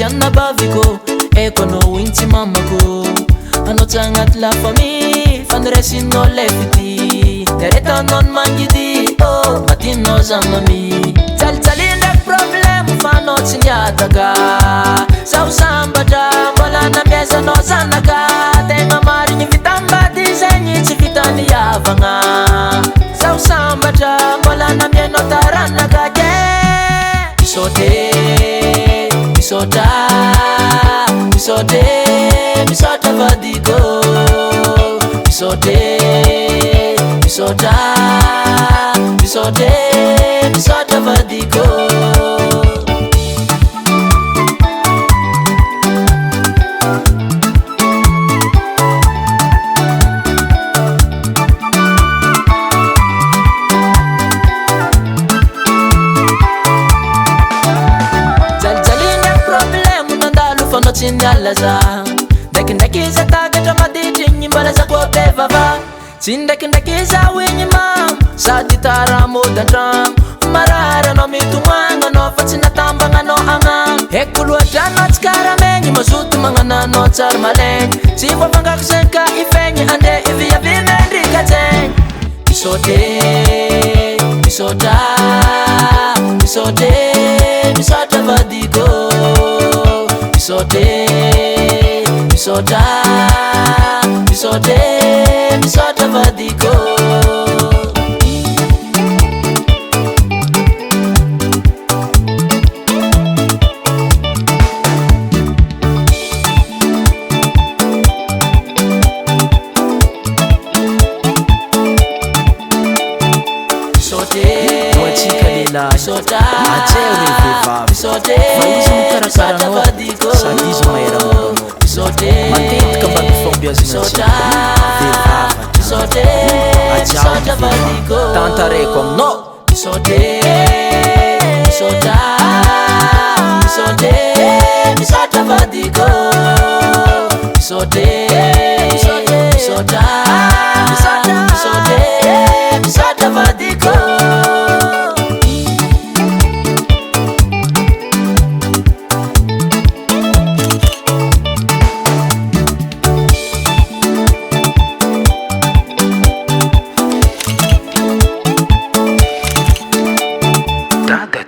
tiana baviko eko anao igny tsy mamako anao tsy agnaty la famille fandraisinao le fity deretanao ny mangidy matinao zamami tsalitsali ndraiky problème fanao tsy niataka zaho sambatra mbola namiezanao zanaka tegna marigny vitambady zegny tsy vitany havagna zaho sambatra mbola namienao taranaka ke misotra misotra vadiko misotra vadiko Laza ndraikindraiky za takatra maditry mbola za koa be vava tsy ndraikindraiky za wigny mam sady taramody antragno marary anao mitomagna anao fa tsy natambagnanao agnagno haiko loatra anao tsy karamegny mazoto magnananao tsara malegny tsy voavangako zegny ka ifegny andeha iviavinendrika zegny misotra vadiko misotra vadiko Moatsika lehilahy atseo ny vehivavy fa izy mikarakaranao sady izy maheranao matetika mba mifambiazana vehivavy tantareko aminao misotra vadiko misotra vadiko Dada